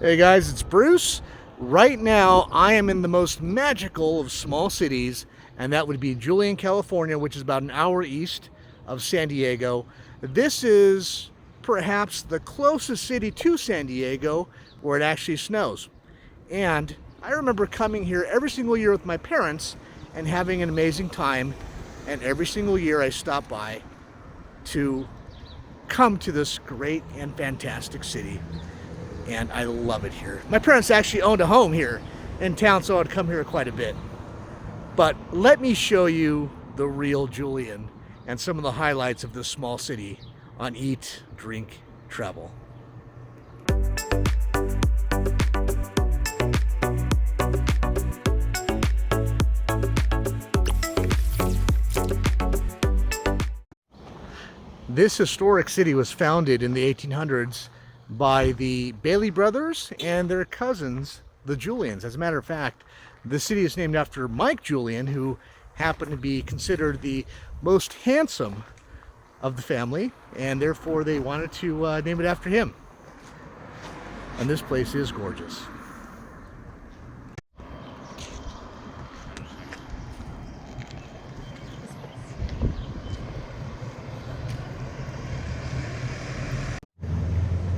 Hey guys, it's Bruce. Right now, I am in the most magical of small cities, and that would be Julian, California, which is about an hour east of San Diego. This is perhaps the closest city to San Diego where it actually snows. And I remember coming here every single year with my parents and having an amazing time. And every single year I stop by to come to this great and fantastic city. And I love it here. My parents actually owned a home here in town, so I'd come here quite a bit. But let me show you the real Julian and some of the highlights of this small city on Eat, Drink, Travel. This historic city was founded in the 1800s by the Bailey brothers and their cousins, the Julians. As a matter of fact, the city is named after Mike Julian, who happened to be considered the most handsome of the family, and therefore they wanted to name it after him. And this place is gorgeous.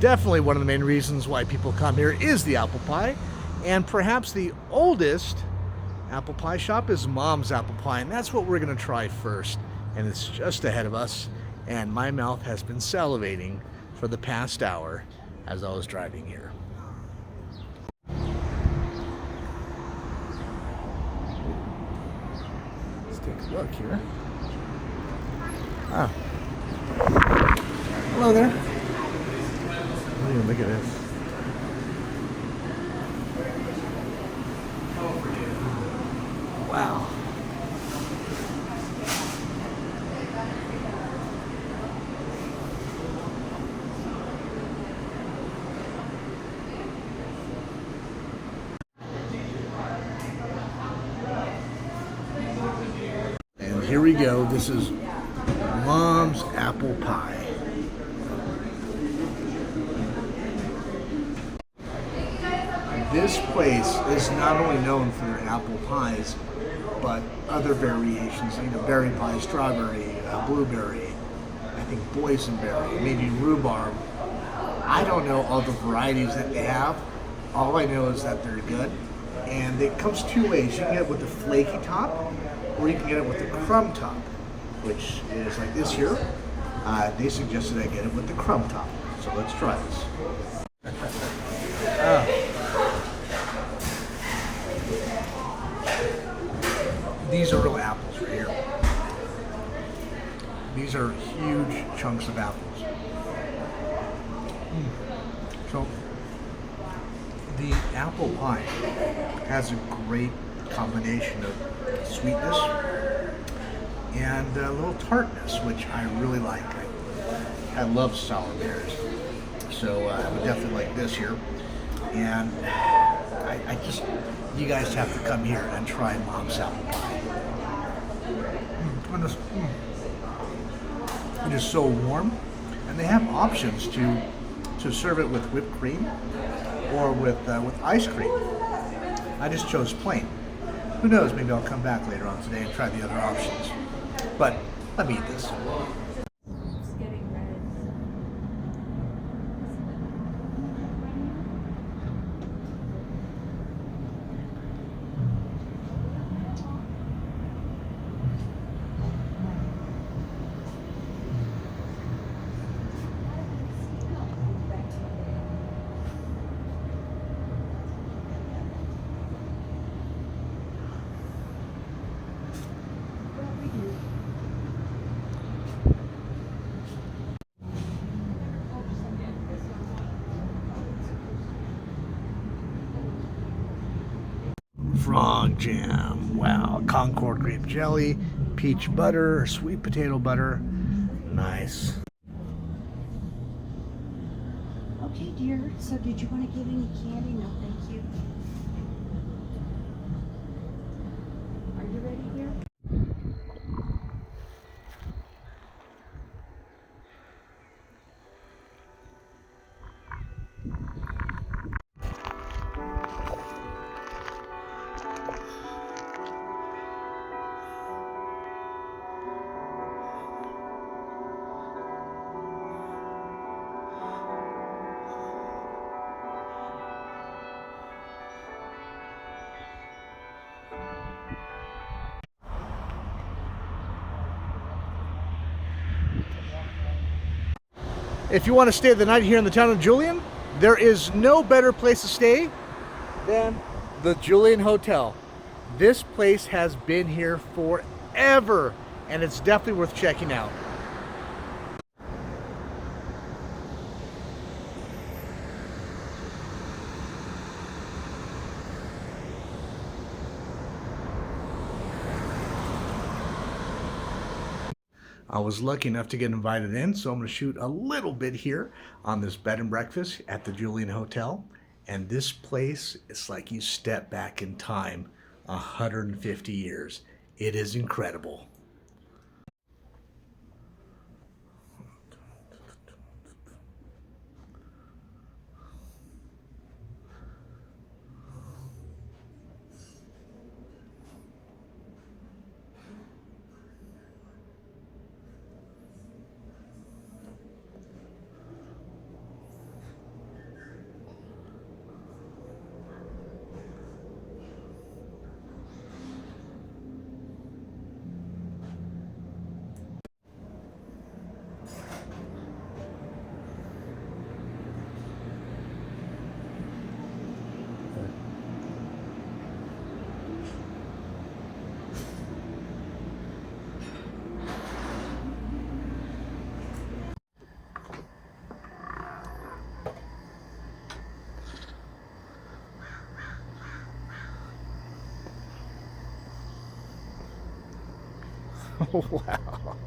Definitely one of the main reasons why people come here is the apple pie, and perhaps the oldest apple pie shop is Mom's Apple Pie, and that's what we're going to try first. And it's just ahead of us, and my mouth has been salivating for the past hour as I was driving here. Let's take a look here. Ah. Hello there. Oh, look at this. Wow. And here we go. This is Mom's Apple Pie. This place is not only known for their apple pies, but other variations, berry pie, strawberry, blueberry, I think boysenberry, maybe rhubarb. I don't know all the varieties that they have. All I know is that they're good. And it comes two ways. You can get it with the flaky top, or you can get it with the crumb top, which is like this here. They suggested I get it with the crumb top. So let's try this. These are real apples right here. These are huge chunks of apples. So the apple pie has a great combination of sweetness and a little tartness, which I really like. I love sour beers, so I would definitely like this here. And you guys have to come here and try Mom's Apple Pie. It is so warm, and they have options to serve it with whipped cream or with ice cream. I just chose plain. Who knows, maybe I'll come back later on today and try the other options. But let me eat this. Frog jam, wow, Concord grape jelly, peach butter, sweet potato butter, nice. Okay, dear, so did you want to get any candy? No, thank you. Are you ready, dear? if you want to stay the night here in the town of Julian, there is no better place to stay than the Julian Hotel. This place has been here forever, and it's definitely worth checking out. I was lucky enough to get invited in, so I'm going to shoot a little bit here on this bed and breakfast at the Julian Hotel. And this place is like you step back in time 150 years. It is incredible. Wow.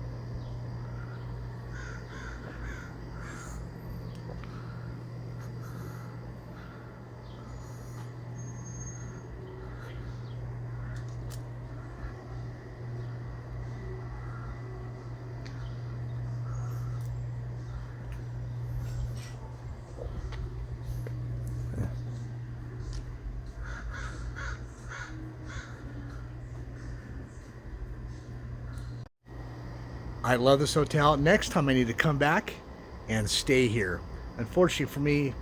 I love this hotel. Next time I need to come back and stay here. Unfortunately for me,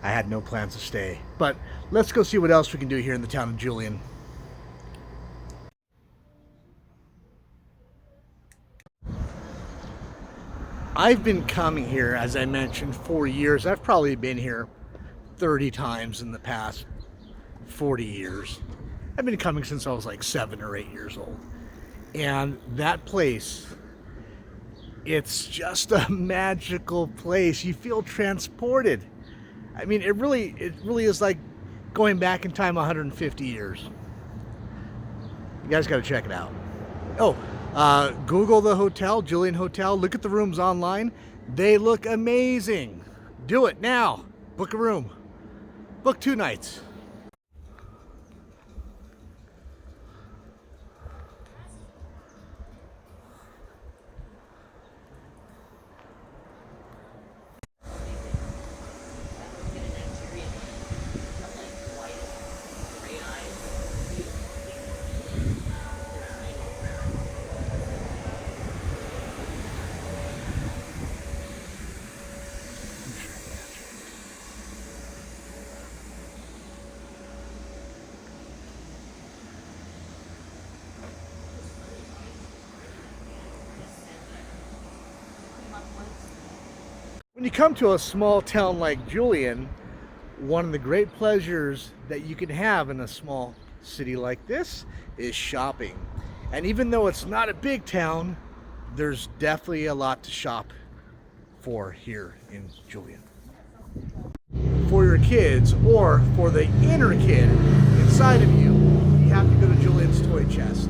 I had no plans to stay. But let's go see what else we can do here in the town of Julian. I've been coming here, as I mentioned, for years. I've probably been here 30 times in the past 40 years. I've been coming since I was like 7 or 8 years old. And that place, it's just a magical place. You feel transported. I mean, it really is like going back in time 150 years. You guys got to check it out. Oh, Google the hotel, Julian Hotel. Look at the rooms online. They look amazing. Do it now. Book a room. Book 2 nights. When you come to a small town like Julian, one of the great pleasures that you can have in a small city like this is shopping. And even though it's not a big town, there's definitely a lot to shop for here in Julian. For your kids, or for the inner kid inside of you, you have to go to Julian's Toy Chest.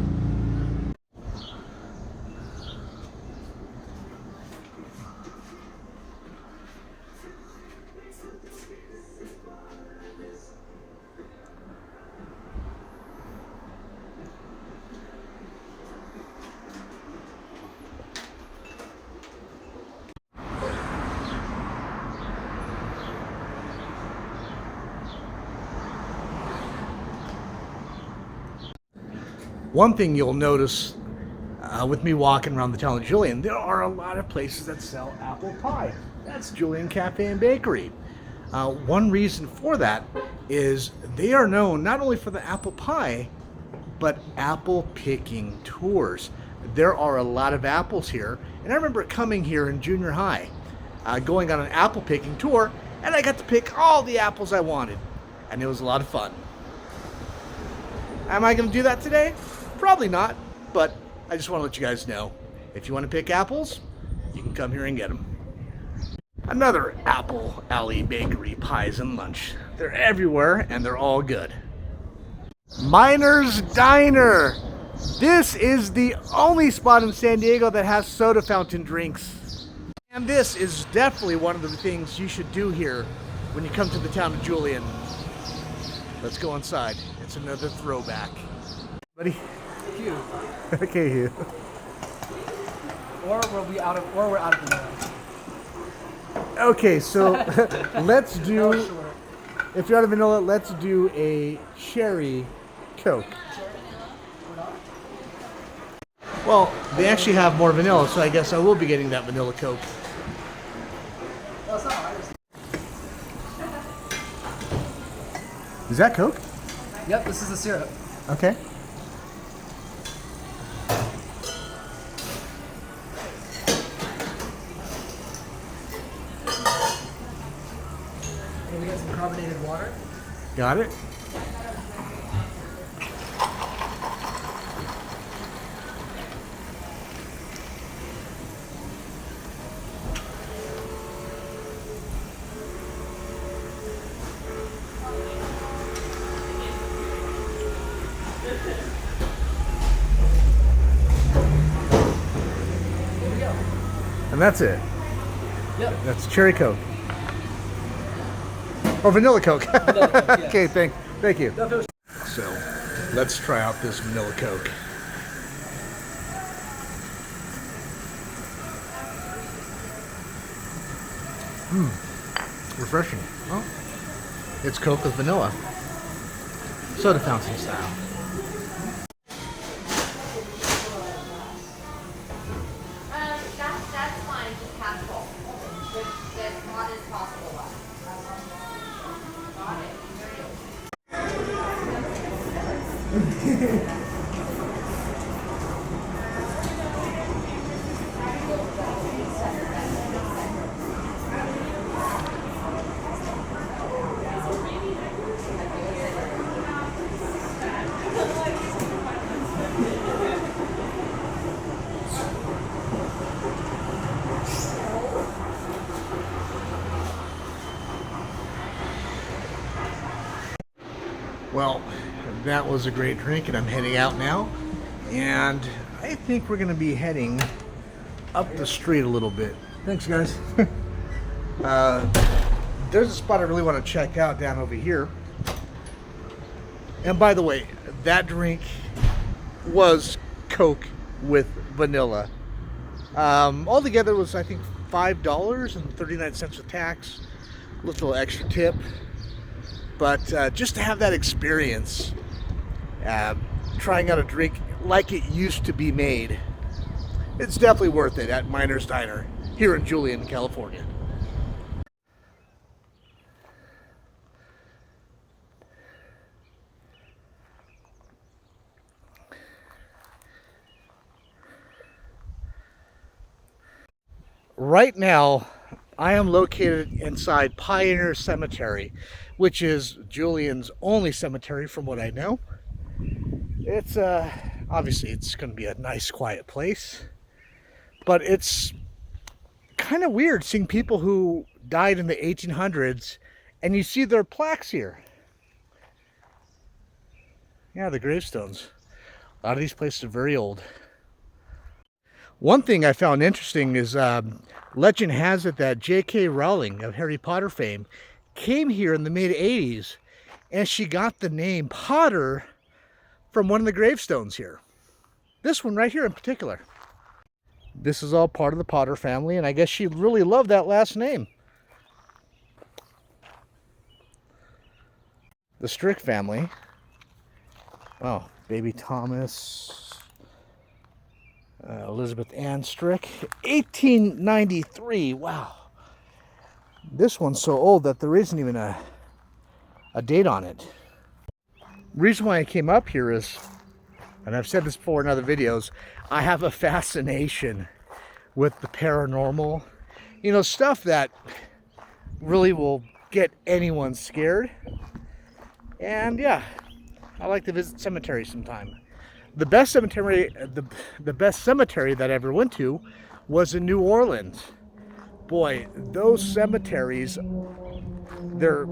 One thing you'll notice with me walking around the town of Julian, there are a lot of places that sell apple pie. That's Julian Cafe and Bakery. One reason for that is they are known not only for the apple pie, but apple picking tours. There are a lot of apples here, and I remember coming here in junior high. going on an apple picking tour, and I got to pick all the apples I wanted, and it was a lot of fun. Am I going to do that today? Probably not, but I just want to let you guys know, if you want to pick apples, you can come here and get them. Another Apple Alley Bakery pies and lunch. They're everywhere, and they're all good. Miner's Diner. This is the only spot in San Diego that has soda fountain drinks. And this is definitely one of the things you should do here when you come to the town of Julian. Let's go inside. It's another throwback. Buddy? Hugh. Okay, Hugh. Or we're out of vanilla. Okay, so let's do, Oh, sure. if you're out of vanilla, let's do a cherry Coke. Well, they actually have more vanilla, so I guess I will be getting that vanilla Coke. Well, it's not hard. Is that Coke? Yep, this is the syrup. Okay. And we got some carbonated water. Got it. There we go. And that's it. Yep. That's cherry Coke. Or vanilla Coke. Vanilla Coke, yes. Okay, thank you. No, if it was- So, let's try out this vanilla Coke. Refreshing. Well, it's Coke with vanilla. Soda fountain style. That's fine, just half full. With as hot as possible. Got it. There you go. Well, that was a great drink, and I'm heading out now. And I think we're going to be heading up the street a little bit. Thanks, guys. There's a spot I really want to check out down over here. And by the way, that drink was Coke with vanilla. Altogether it was, I think, $5.39 with tax. A little extra tip. But just to have that experience, trying out a drink like it used to be made, it's definitely worth it at Miner's Diner here in Julian, California. Right now, I am located inside Pioneer Cemetery, which is Julian's only cemetery from what I know. It's obviously it's going to be a nice quiet place, but it's kind of weird seeing people who died in the 1800s and you see their plaques here. Yeah, the gravestones. A lot of these places are very old. One thing I found interesting is legend has it that J.K. Rowling of Harry Potter fame came here in the mid-80s, and she got the name Potter from one of the gravestones here. This one right here in particular. This is all part of the Potter family, and I guess she really loved that last name. The Strick family. Oh, baby Thomas. Elizabeth Ann Strick, 1893. Wow. This one's so old that there isn't even a date on it. Reason why I came up here is, and I've said this before in other videos, I have a fascination with the paranormal You know, stuff that really will get anyone scared. And yeah, I like to visit cemeteries sometime. The best cemetery, the best cemetery that I ever went to was in New Orleans. Boy, those cemeteries, they're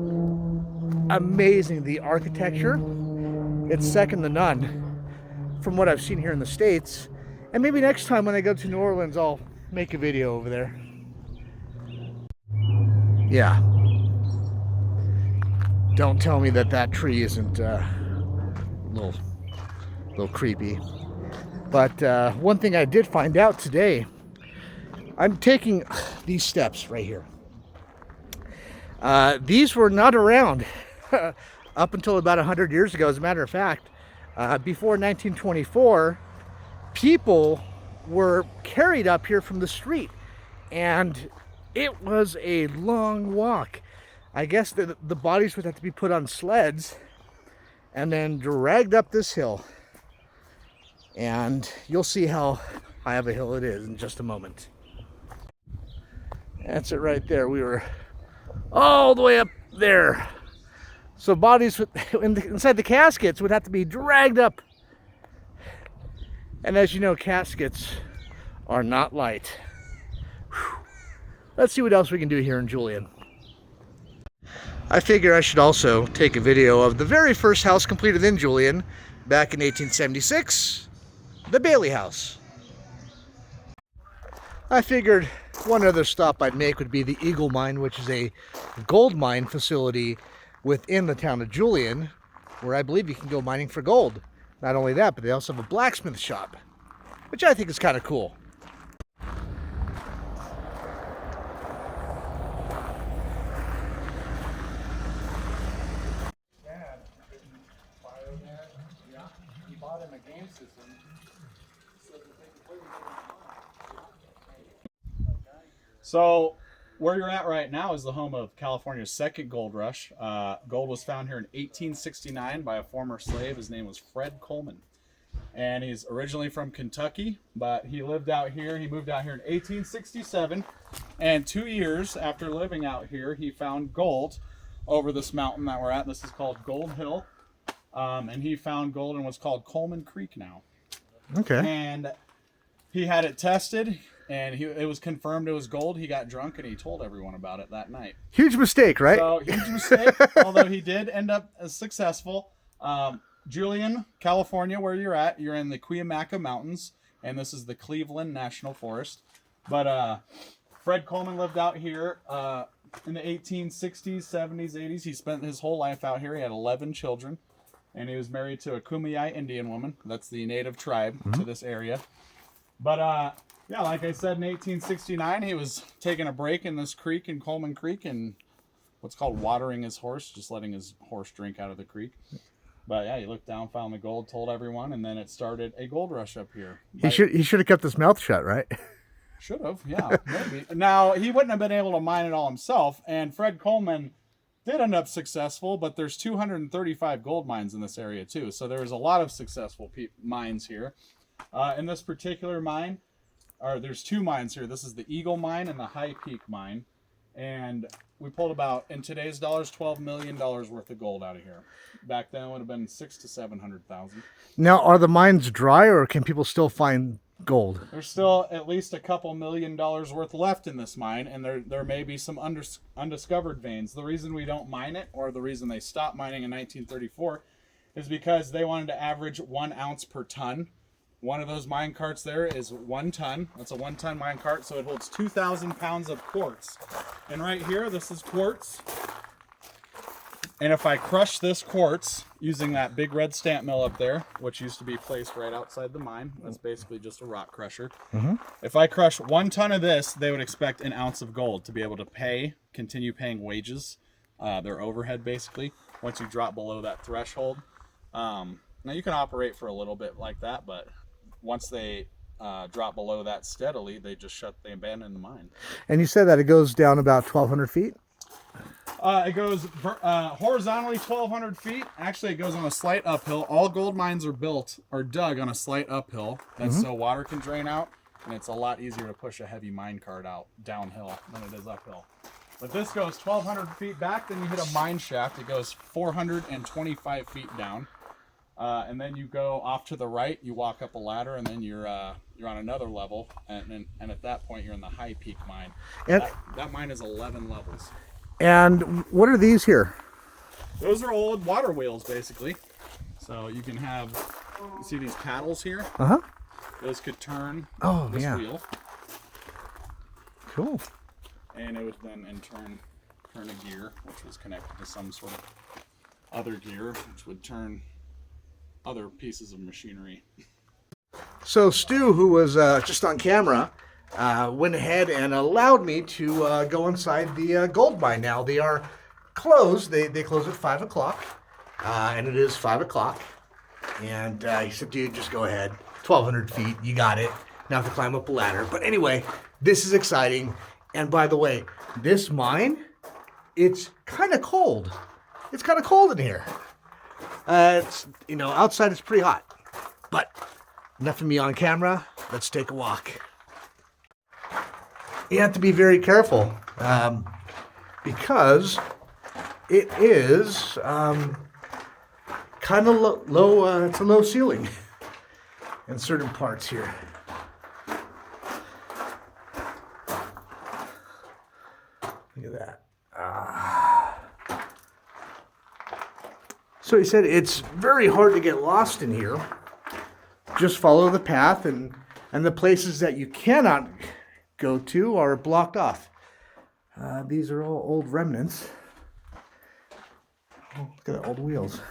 amazing. The architecture, it's second to none from what I've seen here in the States. And maybe next time when I go to New Orleans, I'll make a video over there. Yeah. Don't tell me that that tree isn't a little creepy. But one thing I did find out today, I'm taking these steps right here. These were not around up until about 100 years ago. As a matter of fact, before 1924, people were carried up here from the street, and it was a long walk. I guess the bodies would have to be put on sleds and then dragged up this hill. And you'll see how high of a hill it is in just a moment. That's it right there. We were all the way up there. So bodies inside the caskets would have to be dragged up. And as you know, caskets are not light. Whew. Let's see what else we can do here in Julian. I figure I should also take a video of the very first house completed in Julian back in 1876, the Bailey House. I figured one other stop I'd make would be the Eagle Mine, which is a gold mine facility within the town of Julian, where I believe you can go mining for gold. Not only that, but they also have a blacksmith shop, which I think is kind of cool. So where you're at right now is the home of California's second gold rush. Gold was found here in 1869 by a former slave. His name was Fred Coleman. And he's originally from Kentucky, but he lived out here. He moved out here in 1867. And 2 years after living out here, he found gold over this mountain that we're at. This is called Gold Hill. And he found gold in what's called Coleman Creek now. Okay. And he had it tested. And it was confirmed it was gold. He got drunk and he told everyone about it that night. Huge mistake, right? So, huge mistake, although he did end up successful. Julian, California, where you're in the Cuyamaca Mountains, and this is the Cleveland National Forest. But Fred Coleman lived out here in the 1860s, 70s, 80s. He spent his whole life out here. He had 11 children, and he was married to a Kumeyaay Indian woman. That's the native tribe to this area. But yeah, like I said, in 1869, he was taking a break in this creek in Coleman Creek and what's called watering his horse, just letting his horse drink out of the creek. But yeah, he looked down, found the gold, told everyone, and then it started a gold rush up here. He should have kept his mouth shut, right? Should have, yeah, maybe. Now, he wouldn't have been able to mine it all himself, and Fred Coleman did end up successful, but there's 235 gold mines in this area too, so there was a lot of successful mines here. In this particular mine, there's two mines here. This is the Eagle Mine and the High Peak Mine. And we pulled about, in today's dollars, $12 million worth of gold out of here. Back then it would have been 600,000 to 700,000. Now, are the mines dry, or can people still find gold? There's still at least a couple $1 million worth left in this mine, and there may be some undiscovered veins. The reason we don't mine it, or the reason they stopped mining in 1934, is because they wanted to average 1 ounce per ton. One of those mine carts there is 1 ton. That's a 1 ton mine cart, so it holds 2,000 pounds of quartz. And right here, this is quartz. And if I crush this quartz using that big red stamp mill up there, which used to be placed right outside the mine, that's basically just a rock crusher. If I crush 1 ton of this, they would expect 1 ounce of gold to be able to continue paying wages, their overhead basically, once you drop below that threshold. Now you can operate for a little bit like that, but once they drop below that steadily, they abandon the mine. And you said that it goes down about 1,200 feet? It goes horizontally 1,200 feet. Actually, it goes on a slight uphill. All gold mines are dug on a slight uphill. That's so water can drain out. and it's a lot easier to push a heavy mine cart out downhill than it is uphill. But this goes 1,200 feet back, then you hit a mine shaft. It goes 425 feet down. And then you go off to the right, you walk up a ladder, and then you're on another level. And at that point, you're in the high peak mine. And, That mine is 11 levels. and what are these here? Those are old water wheels, basically. So you can have, you see these paddles here? Uh-huh. Those could turn Oh, this yeah. wheel. Cool. And it would then in turn turn a gear, which was connected to some sort of other gear, which would turn other pieces of machinery. So Stu, who was just on camera, went ahead and allowed me to go inside the gold mine. Now they are closed. They close at 5 o'clock, and it is 5 o'clock. And he said, "Dude, just go ahead. 1,200 feet, you got it. Now have to climb up a ladder." But anyway, this is exciting. And by the way, this mine, it's kind of cold. It's kind of cold in here. It's, outside it's pretty hot. But enough of me on camera. Let's take a walk. You have to be very careful because it is kind of low. It's a low ceiling in certain parts here. Look at that. So he said it's very hard to get lost in here. Just follow the path, and the places that you cannot go to are blocked off. These are all old remnants. Oh, look at the old wheels.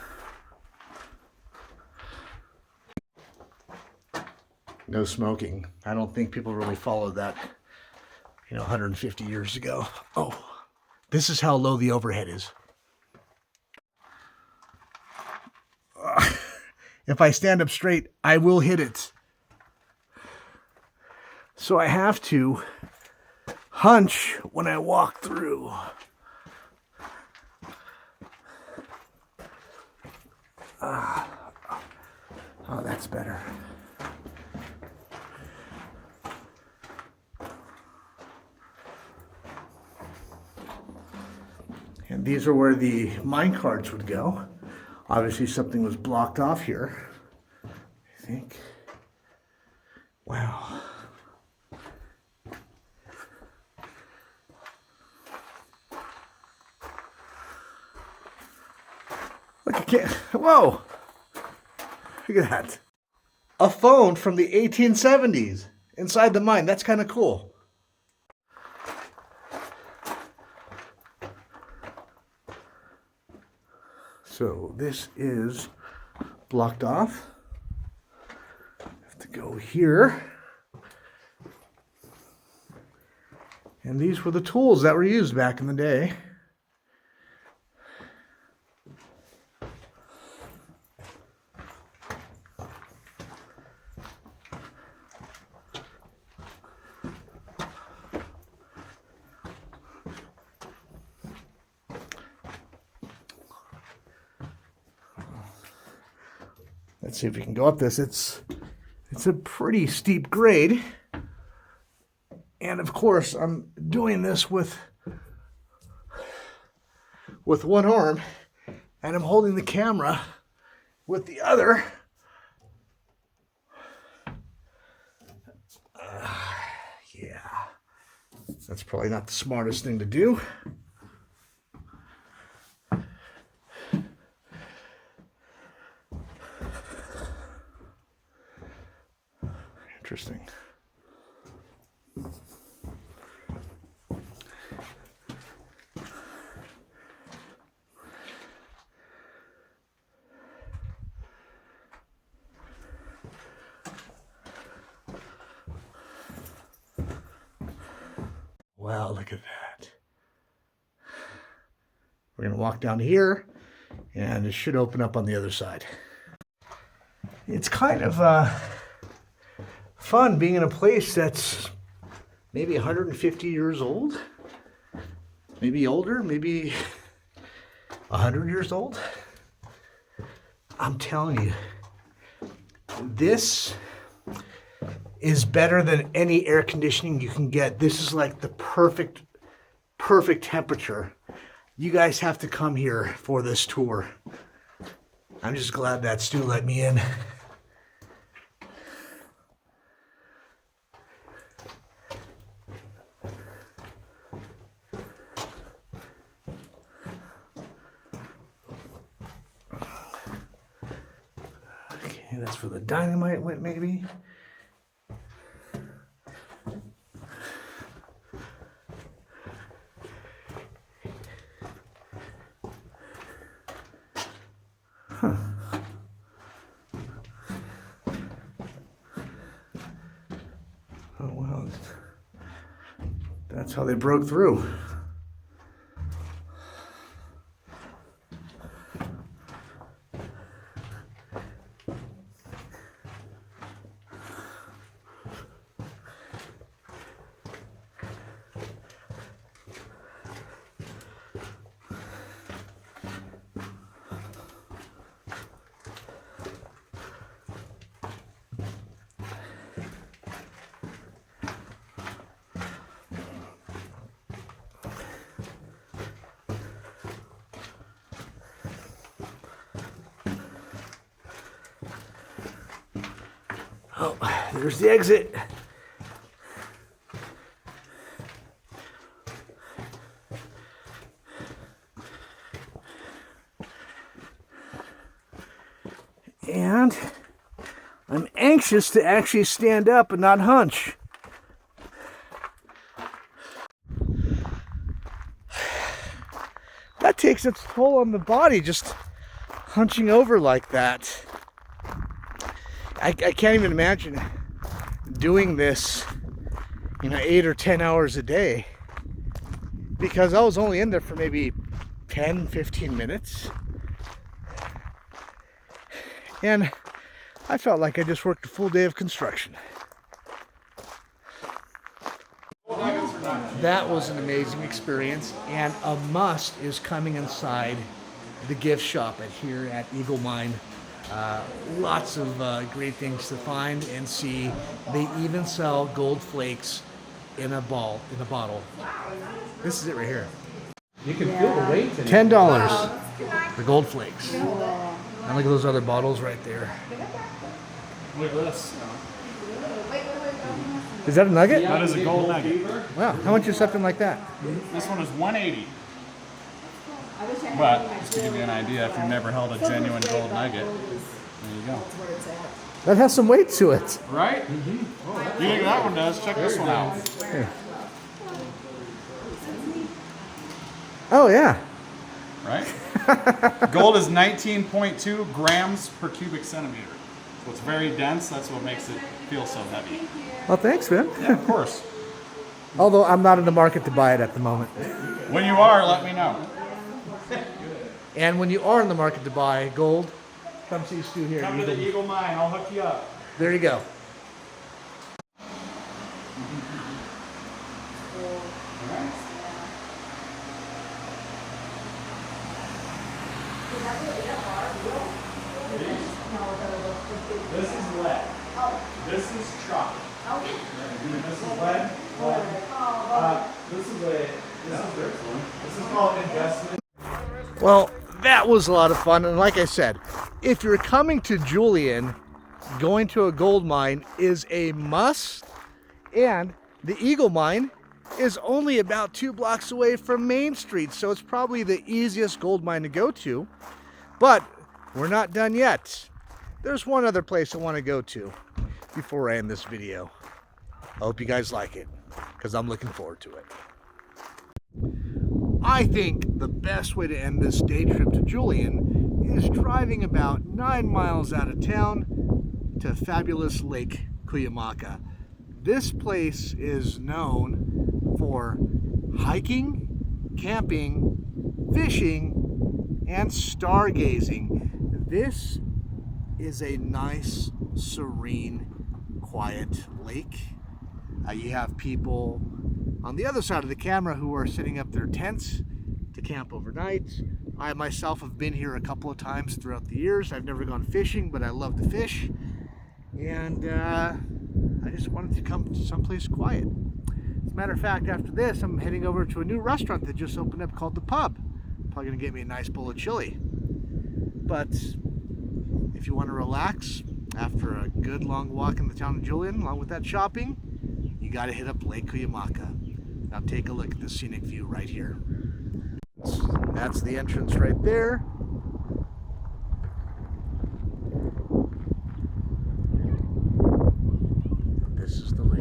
No smoking. I don't think people really followed that, 150 years ago. Oh, this is how low the overhead is. If I stand up straight, I will hit it. So I have to hunch when I walk through. Oh, that's better. And these are where the mine carts would go. Obviously something was blocked off here, I think. Wow. Look, I can't, whoa. Look at that. A phone from the 1870s inside the mine. That's kind of cool. So this is blocked off. I have to go here. And these were the tools that were used back in the day. Let's see if we can go up this. It's a pretty steep grade. And of course, I'm doing this with one arm, and I'm holding the camera with the other. Yeah, that's probably not the smartest thing to do. Interesting. Wow, look at that. We're going to walk down here, and it should open up on the other side. It's kind of fun being in a place that's maybe 150 years old, maybe older, maybe 100 years old. I'm telling you, this is better than any air conditioning you can get. This is like the perfect temperature. You guys have to come here for this tour. I'm just glad that Stu let me in. Okay, that's where the dynamite went, maybe. Oh, wow. That's how they broke through. Oh, there's the exit. And I'm anxious to actually stand up and not hunch. That takes its toll on the body, just hunching over like that. I can't even imagine doing this, 8 or 10 hours a day, because I was only in there for maybe 10, 15 minutes. And I felt like I just worked a full day of construction. That was an amazing experience, and a must is coming inside the gift shop here at Eagle Mine. Lots of great things to find and see. They even sell gold flakes in a bottle. This is it right here. You can feel the weight in it. $10. The gold flakes. And look at those other bottles right there. Look at this. Is that a nugget? That is a gold nugget. Wow. How much is something like that? This one is $180. But just to give you an idea, if you've never held a genuine gold nugget, there you go. That has some weight to it. Right? You think that one does? Check this one out. Here. Oh yeah. Right? Gold is 19.2 grams per cubic centimeter. So it's very dense. That's what makes it feel so heavy. Well, thanks, man. Yeah, of course. Although I'm not in the market to buy it at the moment. When you are, let me know. And when you are in the market to buy gold, come see Stu here. Come to the Eagle Mine. I'll hook you up. There you go. This is lead. This is chalk. This is lead. This is called investment. Well, that was a lot of fun. And like I said, if you're coming to Julian, going to a gold mine is a must. And the Eagle Mine is only about 2 blocks away from Main Street. So it's probably the easiest gold mine to go to. But we're not done yet. There's one other place I want to go to before I end this video. I hope you guys like it, because I'm looking forward to it. I think the best way to end this day trip to Julian is driving about 9 miles out of town to fabulous Lake Cuyamaca. This place is known for hiking, camping, fishing, and stargazing. This is a nice, serene, quiet lake. You have people on the other side of the camera who are setting up their tents to camp overnight. I myself have been here a couple of times throughout the years. I've never gone fishing, but I love to fish. And I just wanted to come to someplace quiet. As a matter of fact, after this, I'm heading over to a new restaurant that just opened up called The Pub. Probably gonna get me a nice bowl of chili. But if you want to relax after a good long walk in the town of Julian, along with that shopping, you gotta hit up Lake Cuyamaca. Now take a look at the scenic view right here. That's the entrance right there. This is the lake.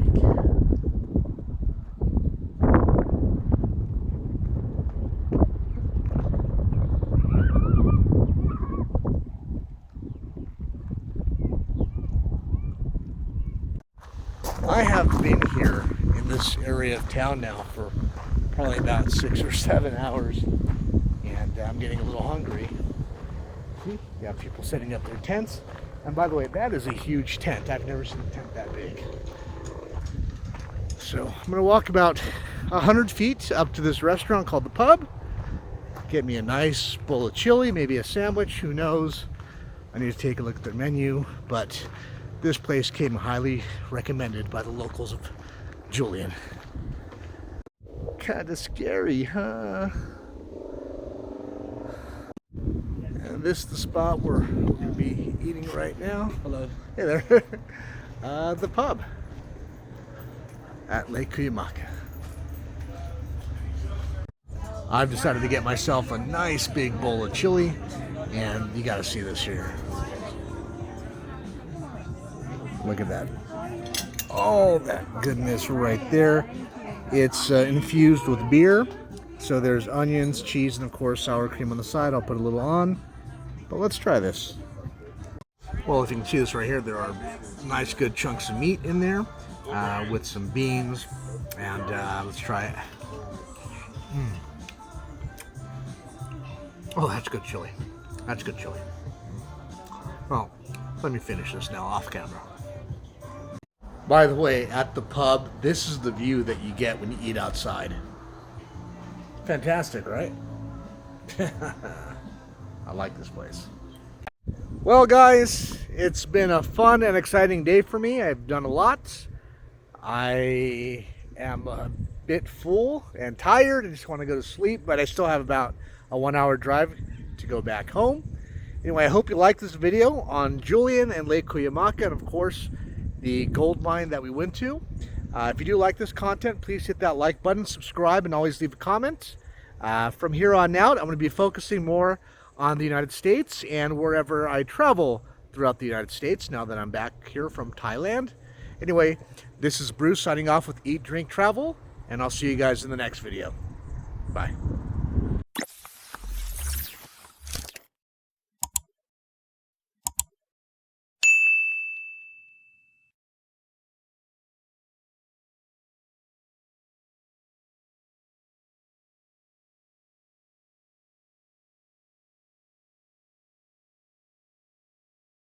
I have been here in this area of town now for probably about 6 or 7 hours, and I'm getting a little hungry. You got people setting up their tents, and by the way, that is a huge tent. I've never seen a tent that big. So I'm gonna walk about 100 feet up to this restaurant called The Pub, get me a nice bowl of chili, maybe a sandwich, who knows. I need to take a look at their menu, but this place came highly recommended by the locals of Julian. Kinda scary, huh? And this is the spot where we're gonna be eating right now. Hello. Hey there. The Pub at Lake Cuyamaca. I've decided to get myself a nice big bowl of chili, and you gotta see this here. Look at that. Oh, that goodness right there. It's infused with beer. So there's onions, cheese, and of course sour cream on the side. I'll put a little on. But let's try this. Well, if you can see this right here, there are nice good chunks of meat in there with some beans. And let's try it. Oh, that's good chili. That's good chili. Well, let me finish this now off camera. By the way, at the pub, this is the view that you get when you eat outside. Fantastic, right? I like this place. Well, guys, it's been a fun and exciting day for me. I've done a lot. I am a bit full and tired. I just want to go to sleep, but I still have about a 1-hour drive to go back home. Anyway, I hope you liked this video on Julian and Lake Cuyamaca, and of course, the gold mine that we went to. If you do like this content, please hit that like button, subscribe, and always leave a comment. From here on out, I'm going to be focusing more on the United States and wherever I travel throughout the United States now that I'm back here from Thailand. Anyway, this is Bruce signing off with Eat, Drink, Travel, and I'll see you guys in the next video. Bye.